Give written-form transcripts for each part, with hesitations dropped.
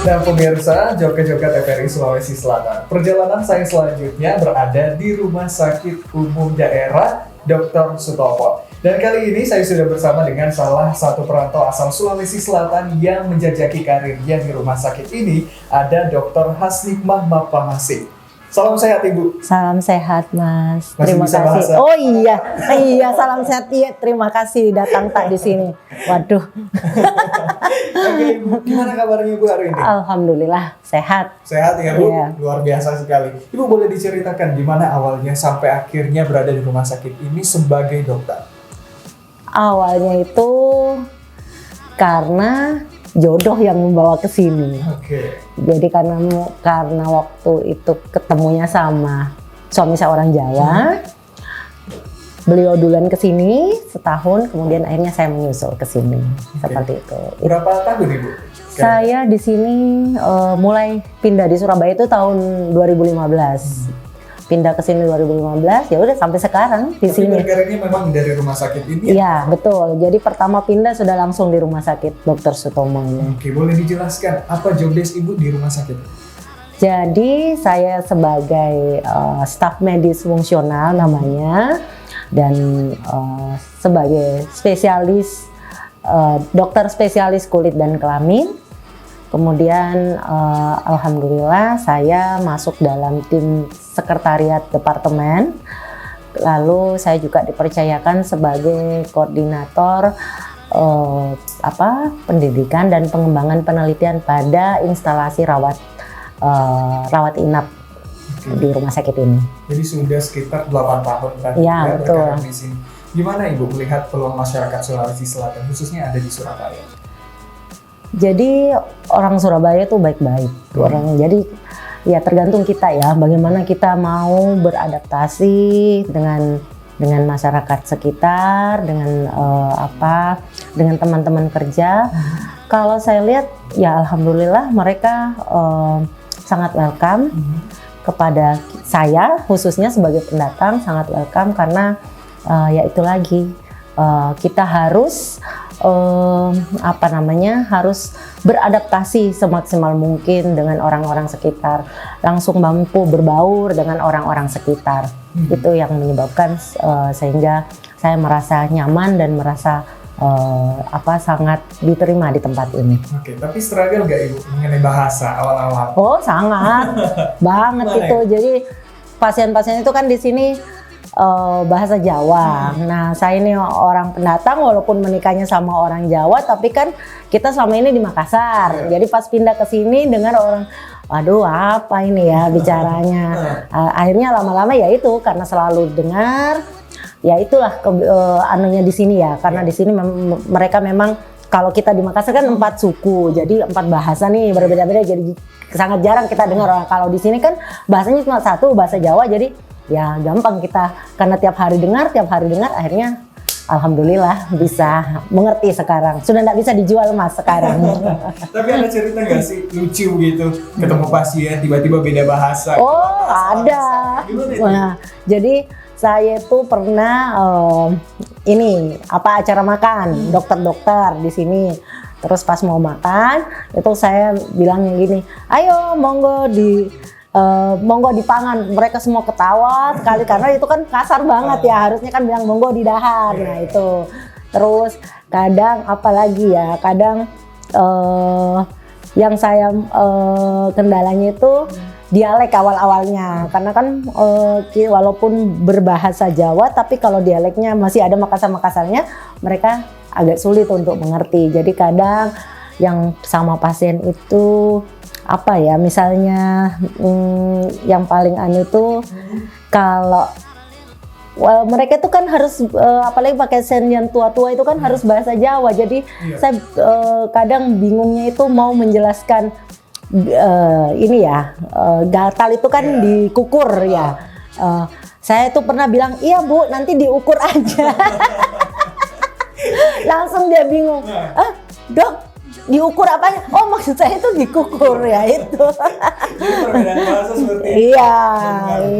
Nah pemirsa, Joget-Joget TVRI Sulawesi Selatan. Perjalanan saya selanjutnya berada di Rumah Sakit Umum Daerah Dr. Sutopo. Dan kali ini saya sudah bersama dengan salah satu perantau asal Sulawesi Selatan yang menjajaki karirnya di rumah sakit ini, ada Dr. Hasnikmah Mapamasi. Salam sehat Ibu. Salam sehat Mas. Masih Terima bisa kasih. bahasa? Oh iya salam sehat. Iya, terima kasih datang tak di sini. Waduh. Oke Ibu, gimana kabarnya Ibu hari ini? Alhamdulillah sehat. Sehat ya Bu? Iya. Luar biasa sekali. Ibu boleh diceritakan gimana awalnya sampai akhirnya berada di rumah sakit ini sebagai dokter? Awalnya itu karena jodoh yang membawa ke sini. Oke. Jadi karena waktu itu ketemunya sama suami saya orang Jawa. Beliau duluan ke sini setahun, kemudian akhirnya saya menyusul ke sini. Seperti itu. Berapa tahun Ibu? Saya di sini mulai pindah di Surabaya itu tahun 2015. Pindah ke sini 2015, ya udah sampai sekarang di sini. Tapi karirnya memang dari rumah sakit ini? Iya, betul. Jadi pertama pindah sudah langsung di rumah sakit Dr. Sutomo ini. Oke, boleh dijelaskan apa job desk Ibu di rumah sakit? Jadi saya sebagai staf medis fungsional namanya, dan sebagai spesialis dokter spesialis kulit dan kelamin. Kemudian alhamdulillah saya masuk dalam tim sekretariat departemen. Lalu saya juga dipercayakan sebagai koordinator pendidikan dan pengembangan penelitian pada instalasi rawat inap di rumah sakit ini. Jadi sudah sekitar 8 tahun tadi Ya, betul. berkarir di sini. Gimana Ibu melihat peluang masyarakat Sulawesi Selatan khususnya ada di Surabaya? Jadi orang Surabaya tuh baik-baik. Jadi ya tergantung kita ya, bagaimana kita mau beradaptasi dengan masyarakat sekitar, dengan dengan teman-teman kerja. Kalau saya lihat ya alhamdulillah mereka sangat welcome kepada saya, khususnya sebagai pendatang sangat welcome karena ya itu lagi kita harus harus beradaptasi semaksimal mungkin dengan orang-orang sekitar, langsung mampu berbaur dengan orang-orang sekitar. Itu yang menyebabkan sehingga saya merasa nyaman dan merasa sangat diterima di tempat ini. Oke, tapi struggle nggak Ibu mengenai bahasa awal-awal? Oh sangat banget itu. Jadi pasien-pasien itu kan di sini bahasa Jawa. Nah, saya ini orang pendatang walaupun menikahnya sama orang Jawa, tapi kan kita selama ini di Makassar. Jadi pas pindah ke sini dengan orang, waduh apa ini ya bicaranya. Akhirnya lama-lama ya itu karena selalu dengar, ya itulah anunya di sini ya. Karena di sini mereka memang kalau kita di Makassar kan 4 suku, jadi 4 bahasa nih berbeda-beda. Jadi sangat jarang kita dengar orang. Kalau di sini kan bahasanya cuma satu, bahasa Jawa. Jadi ya gampang kita karena tiap hari dengar akhirnya alhamdulillah bisa mengerti sekarang. Sudah tidak bisa dijual Mas sekarang. Tapi ada cerita nggak sih lucu gitu ketemu pasien tiba-tiba beda bahasa? Oh ada. Nah, jadi saya tuh pernah acara makan dokter-dokter di sini. Terus pas mau makan itu saya bilangnya gini, ayo monggo dipangan. Mereka semua ketawa sekali karena itu kan kasar banget ya, harusnya kan bilang monggo didahar. Nah itu terus kadang yang saya kendalanya itu dialek awalnya karena kan walaupun berbahasa Jawa tapi kalau dialeknya masih ada Makassar-Makassarnya mereka agak sulit untuk mengerti. Jadi kadang yang sama pasien itu misalnya yang paling itu kalau mereka itu kan harus apalagi pakai sen yang tua-tua itu kan harus bahasa Jawa. Jadi saya kadang bingungnya itu mau menjelaskan ini ya, gatal itu kan dikukur ya. Saya tuh pernah bilang, iya Bu, nanti diukur aja. Langsung dia bingung, Dok, diukur apanya? Oh, maksud saya itu dikukur ya itu. Jadi perbedaan bahasa seperti itu.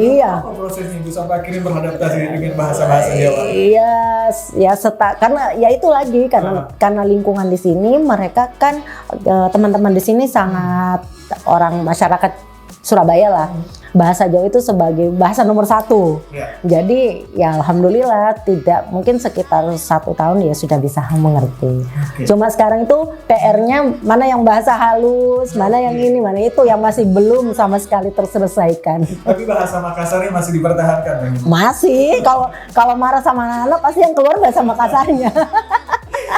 Iya. Apa prosesnya Ibu sampai akhirnya beradaptasi dengan bahasa-bahasa Jawa? Iya, ya karena ya itu lagi karena lingkungan di sini mereka kan teman-teman di sini sangat orang masyarakat Surabaya lah. Bahasa Jawa itu sebagai bahasa nomor 1. Jadi ya alhamdulillah tidak mungkin sekitar 1 tahun ya sudah bisa mengerti. Cuma sekarang itu PR-nya mana yang bahasa halus, mana yang ini, mana itu yang masih belum sama sekali terselesaikan. Tapi bahasa Makassarnya masih dipertahankan kan? Masih, kalau marah sama anak pasti yang keluar bahasa Makassarnya.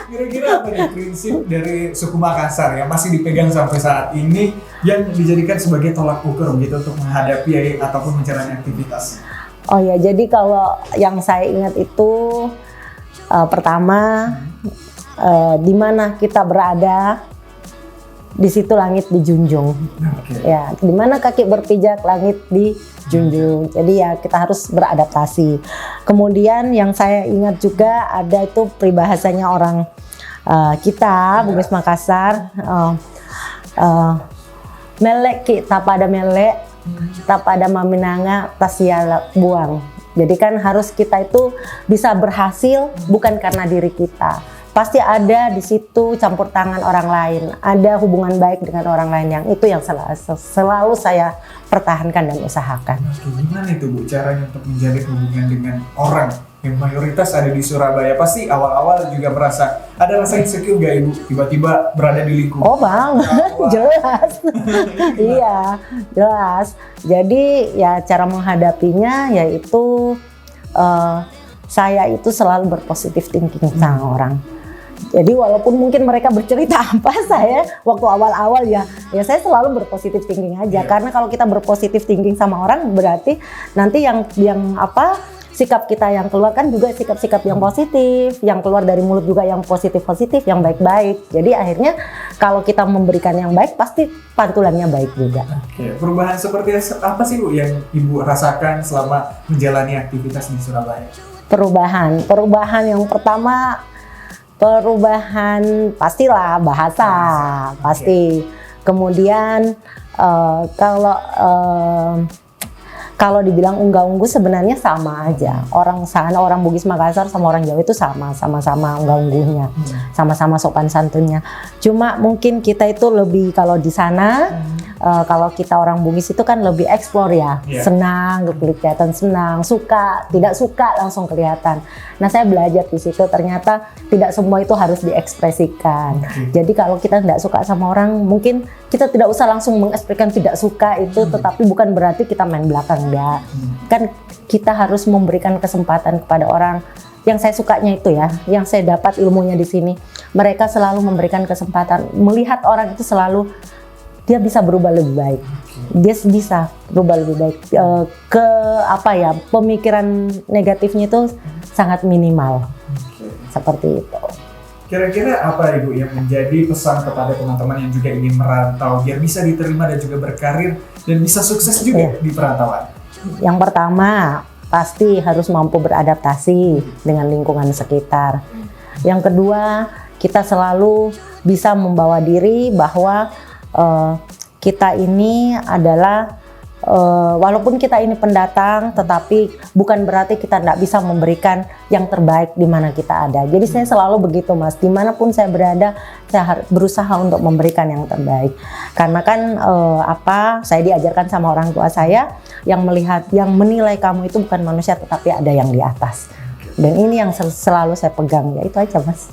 Kira-kira apa nih prinsip dari suku Makassar yang masih dipegang sampai saat ini yang dijadikan sebagai tolak ukur gitu untuk menghadapi ataupun menjalani aktivitas? Oh ya, jadi kalau yang saya ingat itu pertama di mana kita berada di situ langit dijunjung. Ya, di mana kaki berpijak langit dijunjung. Jadi ya kita harus beradaptasi. Kemudian yang saya ingat juga ada itu peribahasanya orang kita Bugis Makassar, melek ki tapada melek, tapada maminanga tasiala buang. Jadi kan harus kita itu bisa berhasil bukan karena diri kita. Pasti ada di situ campur tangan orang lain, ada hubungan baik dengan orang lain, yang itu yang selalu saya pertahankan dan usahakan. Oke, gimana itu Bu caranya untuk menjalin hubungan dengan orang yang mayoritas ada di Surabaya? Pasti awal-awal juga merasa ada rasa insecure gak Ibu tiba-tiba berada di lingkungan? Oh banget, jelas. Iya, jelas. Jadi ya cara menghadapinya yaitu saya itu selalu berpositif thinking sama orang. Jadi walaupun mungkin mereka bercerita apa, saya waktu awal-awal ya saya selalu berpositif thinking aja. Karena kalau kita berpositif thinking sama orang berarti nanti yang sikap kita yang keluar kan juga sikap-sikap yang positif, yang keluar dari mulut juga yang positif-positif, yang baik-baik. Jadi akhirnya kalau kita memberikan yang baik pasti pantulannya baik juga. Oke, perubahan seperti apa sih Bu yang Ibu rasakan selama menjalani aktivitas di Surabaya? Perubahan yang pertama, perubahan pastilah bahasa. Pasti. Kemudian kalau dibilang unggah-ungguh sebenarnya sama aja. Orang Bugis Makassar sama orang Jawa itu sama-sama unggah-ungguhnya, sama-sama sopan santunnya. Cuma mungkin kita itu lebih kalau di sana kalau kita orang Bugis itu kan lebih eksplor ya, senang, kelihatan senang, suka, tidak suka langsung kelihatan. Nah saya belajar di situ ternyata tidak semua itu harus diekspresikan. Jadi kalau kita tidak suka sama orang, mungkin kita tidak usah langsung mengekspresikan tidak suka itu, tetapi bukan berarti kita main belakang, enggak. Kan kita harus memberikan kesempatan kepada orang. Yang saya sukanya itu ya, yang saya dapat ilmunya di sini, mereka selalu memberikan kesempatan, melihat orang itu selalu dia bisa berubah lebih baik. Dia bisa berubah lebih baik. Pemikiran negatifnya itu sangat minimal. Seperti itu. Kira-kira apa Ibu yang menjadi pesan kepada teman-teman yang juga ingin merantau biar bisa diterima dan juga berkarir dan bisa sukses juga di perantauan? Yang pertama, pasti harus mampu beradaptasi dengan lingkungan sekitar. Yang kedua, kita selalu bisa membawa diri bahwa kita ini adalah walaupun kita ini pendatang, tetapi bukan berarti kita tidak bisa memberikan yang terbaik di mana kita ada. Jadi saya selalu begitu Mas, dimanapun saya berada, saya berusaha untuk memberikan yang terbaik. Karena kan saya diajarkan sama orang tua saya yang menilai kamu itu bukan manusia, tetapi ada yang di atas. Dan ini yang selalu saya pegang, ya itu aja Mas.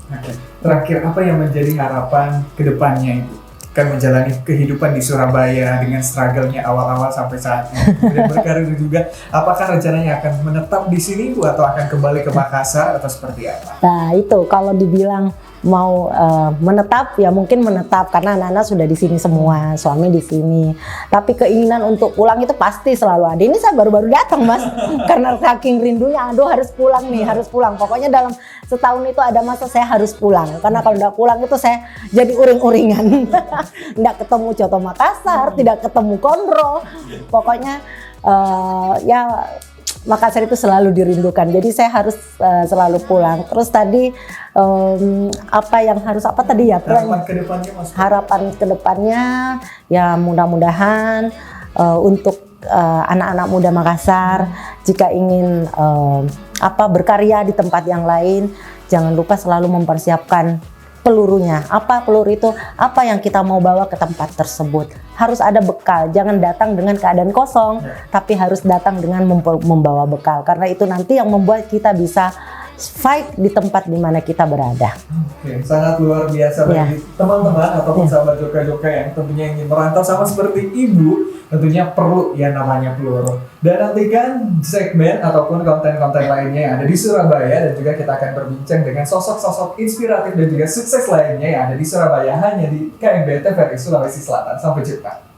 Terakhir, apa yang menjadi harapan ke depannya Ibu? Kan menjalani kehidupan di Surabaya dengan struggle-nya awal-awal sampai saat ini, kemudian berkarir juga. Apakah rencananya akan menetap di sini Bu atau akan kembali ke Makassar atau seperti apa? Nah itu kalau dibilang mau menetap ya mungkin menetap karena anak-anak sudah di sini semua, suami di sini. Tapi keinginan untuk pulang itu pasti selalu ada. Ini saya baru-baru datang Mas, karena saking rindunya, aduh harus pulang nih, harus pulang. Pokoknya dalam setahun itu ada masa saya harus pulang, karena kalau nggak pulang itu saya jadi uring-uringan. Nggak ketemu Coto Makassar, tidak ketemu Konro, pokoknya ya Makassar itu selalu dirindukan. Jadi saya harus selalu pulang. Terus tadi apa yang harus apa tadi ya? Harapan kedepannya Mas? Harapan kedepannya ya mudah-mudahan untuk anak-anak muda Makassar jika ingin berkarya di tempat yang lain, jangan lupa selalu mempersiapkan pelurunya. Apa peluru itu? Apa yang kita mau bawa ke tempat tersebut? Harus ada bekal. Jangan datang dengan keadaan kosong, tapi harus datang dengan membawa bekal. Karena itu nanti yang membuat kita bisa fight di tempat di mana kita berada. Oke, sangat luar biasa bagi teman-teman ataupun sahabat Joka-Joka yang tentunya ingin merantau sama seperti Ibu, tentunya perlu yang namanya peluru. Dan nantikan segmen ataupun konten-konten lainnya yang ada di Surabaya, dan juga kita akan berbincang dengan sosok-sosok inspiratif dan juga sukses lainnya yang ada di Surabaya hanya di KMB TVRI Sulawesi Selatan. Sampai jumpa.